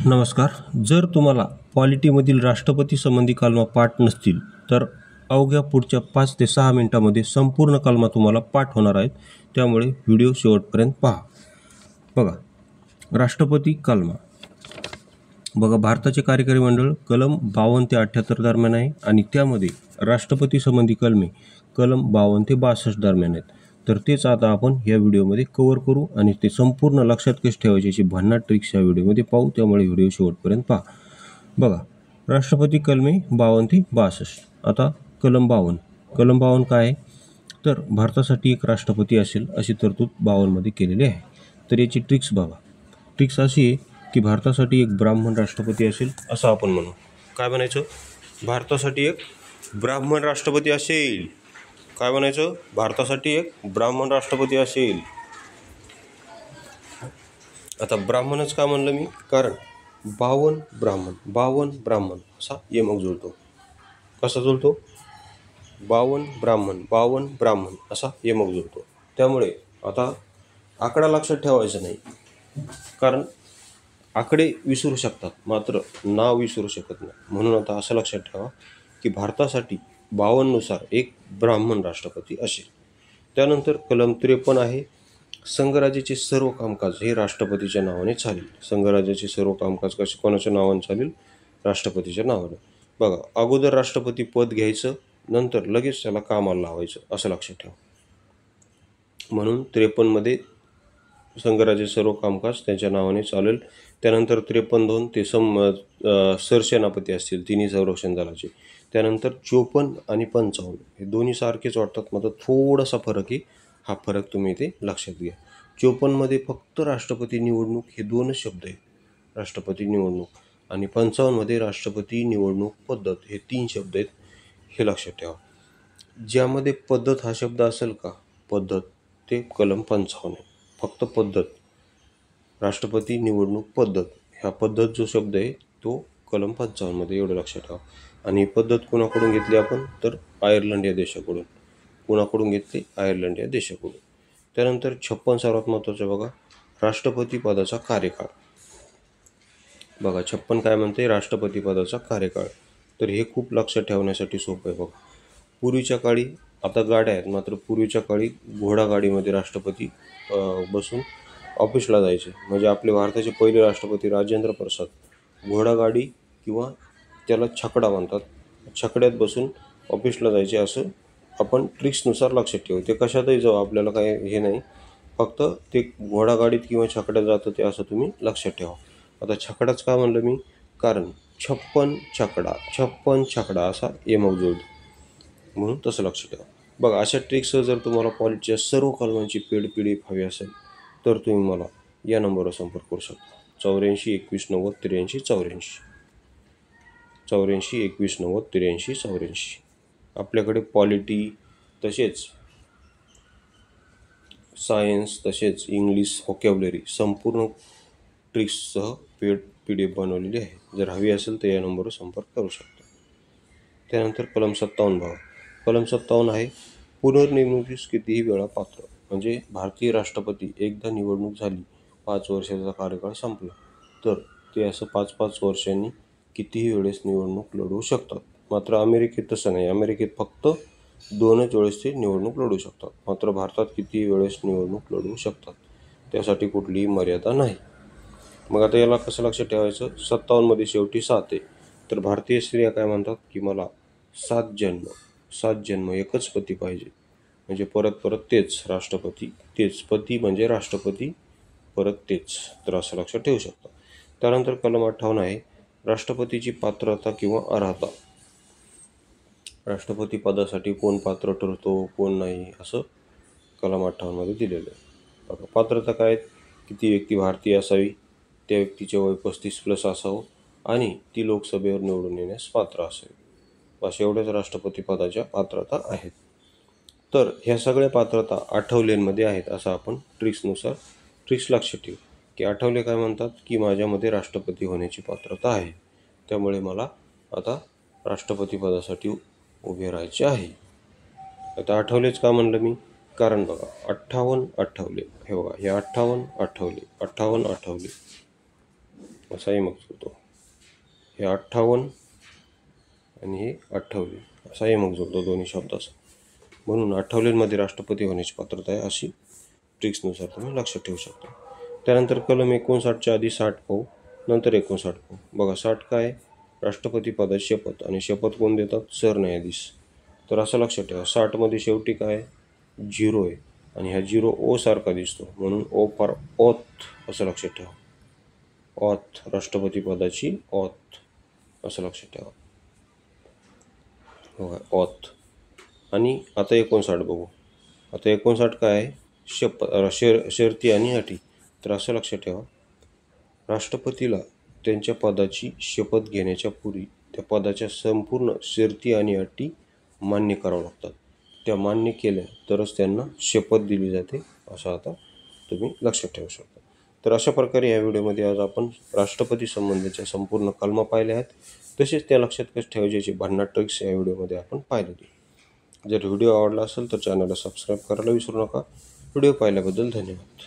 नमस्कार. जर तुम्हाला पॉलिटीमधील राष्ट्रपती संबंधी कलमा पाठ नसतील तर अवघ्या पुढच्या 5 ते 6 मिनिटांमध्ये संपूर्ण कलमा तुम्हाला पाठ होणार आहेत. त्यामुळे व्हिडिओ शेवटपर्यंत पहा. बघा, राष्ट्रपती कलमा. बघा, भारताचे कार्यकारी मंडळ कलम 52 ते 78 दरम्यान आहे आणि त्यामध्ये राष्ट्रपती संबंधी कलमे कलम 52 ते 62 दरम्यान आहेत. तर तेच आता आपण या व्हिडिओमध्ये कव्हर करू आणि ते संपूर्ण लक्षात कसे ठेवायचे याची भन्नाट ट्रिक्स या व्हिडिओमध्ये पाहू. त्यामुळे व्हिडिओ शेवटपर्यंत पहा. बघा, राष्ट्रपती कलमे 52 ते 62. आता कलम 52. कलम 52 काय आहे? तर भारतासाठी एक राष्ट्रपती असेल अशी तरतूद 52 मध्ये केलेली आहे. तर याची ट्रिक्स बघा. ट्रिक्स अशी आहे की भारतासाठी एक ब्राह्मण राष्ट्रपती असेल असं आपण म्हणू. काय म्हणायचं? भारतासाठी एक ब्राह्मण राष्ट्रपती असेल. काय म्हणायचं? भारतासाठी एक ब्राह्मण राष्ट्रपती असेल. आता ब्राह्मणच का म्हणलं मी? कारण 52 ब्राह्मण असा यमक जुळतो. कसा जुळतो? 52 ब्राह्मण असा यमक जुळतो. त्यामुळे आता आकडा लक्षात ठेवायचा नाही, कारण आकडे विसरू शकतात मात्र नाव विसरू शकत नाही. म्हणून आता असं लक्षात ठेवा की भारतासाठी 52 नुसार एक ब्राह्मण राष्ट्रपती असेल. त्यानंतर कलम 53 आहे. संघराज्याचे सर्व कामकाज हे राष्ट्रपतीच्या नावाने चालेल. संघराज्याचे सर्व कामकाज कोणाच्या नावाने चालेल? राष्ट्रपतीच्या नावाने. बघा, अगोदर राष्ट्रपती पद घ्यायचं, नंतर लगेच त्याला कामाला लावायचं, असं लक्षात ठेवा. म्हणून 53 मध्ये संघराज्याचे सर्व कामकाज त्यांच्या नावाने चालेल. त्यानंतर 53(2) ते सरसेनापती असतील तिन्ही संरक्षण दलाचे. त्यानंतर 54 आणि 55 हे दोन्ही सारखेच वाटतात, मात्र थोडासा फरक आहे. हा फरक तुम्ही इथे लक्षात घ्या. 54 मध्ये फक्त राष्ट्रपती निवडणूक हे 2च शब्द आहेत, राष्ट्रपती निवडणूक. आणि 55 मध्ये राष्ट्रपती निवडणूक पद्धत हे 3 शब्द आहेत. हे लक्षात ठेवा. ज्यामध्ये पद्धत हा शब्द असेल का, पद्धत, ते कलम 55 आहे. फक्त पद्धत, राष्ट्रपती निवडणूक पद्धत, ह्या पद्धत जो शब्द आहे तो कलम 55 मध्ये. एवढं लक्षात ठेवा. आणि पद्धत कोणाकडून घेतली आपण? तर आयर्लंड या देशाकडून. कोणाकडून घेतली? आयर्लंड या देशाकडून. त्यानंतर 56 सर्वात महत्त्वाचं बघा, राष्ट्रपती पदाचा कार्यकाळ. बघा, 56 काय म्हणते? राष्ट्रपती पदाचा कार्यकाळ. तर हे खूप लक्षात ठेवण्यासाठी सोपं आहे. बघा, पूर्वीच्या काळी, आता गाड्या आहेत, मात्र पूर्वीच्या काळी घोडागाडीमध्ये राष्ट्रपती बसून ऑफिसला जायचे. म्हणजे आपले भारताचे पहिले राष्ट्रपती राजेंद्र प्रसाद घोडागाडी किंवा त्याला छकडा म्हणतात, छकड्यात बसून ऑफिसला जायचे. असं आपण ट्रिक्सनुसार लक्षात ठेवू. ते कशातही जाऊ, आपल्याला काय हे नाही, फक्त ते घोडागाडीत किंवा छकड्यात जातं ते असं तुम्ही लक्षात ठेवा. आता छकडाच का म्हणलं मी? कारण 56 छकडा असा यमक जुळतो, म्हणून तसं लक्षात ठेवा. बघा, अशा ट्रिक्स जर तुम्हाला पॉलिटीच्या सर्व कलमांची पेड PDF हवी असेल तर तुम्ही मला या नंबरवर संपर्क करू शकता. 84 21 90 83 84. 84 21 90 83 84. आपल्याकडे पॉलिटी, तसेच सायन्स, तसेच इंग्लिश व्होकॅब्युलरी संपूर्ण ट्रिक्ससह पेड PDF बनवलेली आहे. जर हवी असेल तर या नंबरवर संपर्क करू शकता. त्यानंतर कलम 57 बघा. कलम 57 आहे, पुनर्निवडणुकीस कितीही वेळा पात्र. म्हणजे भारतीय राष्ट्रपती एकदा निवडणूक झाली, 5 वर्षाचा कार्यकाळ संपला, तर ते असं 5-5 वर्षांनी कितीही वेळेस निवडणूक लढवू शकतात. मात्र अमेरिकेत तसं नाही. अमेरिकेत फक्त 2च वेळेस ते निवडणूक लढवू शकतात. मात्र भारतात कितीही वेळेस निवडणूक लढवू शकतात, त्यासाठी कुठलीही मर्यादा नाही. मग आता याला कसं लक्षात ठेवायचं? 57 मध्ये शेवटी 7 आहे. तर भारतीय स्त्रिया काय म्हणतात की मला 7 जन्म एकच पती पाहिजे. म्हणजे परत तेच राष्ट्रपती, तेच पती म्हणजे राष्ट्रपती, परत तेच. तर असं लक्षात ठेवू शकता. त्यानंतर कलम 58 आहे, राष्ट्रपतीची पात्रता किंवा अर्हता. राष्ट्रपती पदासाठी कोण पात्र ठरतो, कोण नाही, असं कलम 58 मध्ये दिलेलं आहे. बघा, पात्रता काय? किती व्यक्ती भारतीय असावी, त्या व्यक्तीचे वय 35+ असावं आणि ती लोकसभेवर निवडून येण्यास पात्र असावी. अशा एवढ्याच राष्ट्रपती पदाच्या पात्रता आहेत. तर ह्या सगळ्या पात्रता आठवलेंमध्ये आहेत, असं आपण ट्रिक्स लक्षात ठेवू. की आठवले काय म्हणतात की माझ्यामध्ये राष्ट्रपती होण्याची पात्रता आहे, त्यामुळे मला आता राष्ट्रपती पदासाठी उभे राहायचे आहे. आता आठवलेच का म्हणलं मी? कारण बघा, 58 आठवले, हे बघा, हे 58 आठवले, 58 आठवले, असा यमक जुळतो. हे 58 आणि हे 28 असा यमक जुळतो दोन्ही शब्दाचा. म्हणून 28मध्ये राष्ट्रपती होण्याची पात्रता आहे अशी ट्रिक्सनुसार तुम्ही लक्षात ठेवू शकता. त्यानंतर कलम 59च्या आधी 60 पाहू, नंतर 59 पाहू. बघा 60 काय, राष्ट्रपती पदाची शपथ, आणि शपथ कोण देतात? सरन्यायाधीश. तर असं लक्षात ठेवा, 60मध्ये शेवटी काय 0 आहे आणि हा 0 ओ सारखा दिसतो, म्हणून ओ फॉर ऑथ असं लक्षात ठेवा. ऑथ, राष्ट्रपती पदाची ऑथ असं लक्षात ठेवा. बघा ऑथ. आणि आता 59 बघू. आता 59 काय आहे? शर्ती आणि अटी. तर असं लक्षात ठेवा, राष्ट्रपतीला त्यांच्या पदाची शपथ घेण्याच्या पूर्वी त्या पदाच्या संपूर्ण शर्ती आणि अटी मान्य कराव्या लागतात. त्या मान्य केल्या तरच त्यांना शपथ दिली जाते, असं आता तुम्ही लक्षात ठेवू शकता. तर अशा प्रकारे या व्हिडिओमध्ये आज आपण राष्ट्रपती संबंधीच्या संपूर्ण कलमा पाहिल्या आहेत. तसेच त्या लक्षात कसे ठेवायचे याची भन्नाट ट्रिक्स या व्हिडिओमध्ये आपण पाहिलेली. जर व्हिडिओ आवडला असेल तर चॅनलला सबस्क्राईब करायला विसरू नका. व्हिडिओ पाहिल्याबद्दल धन्यवाद.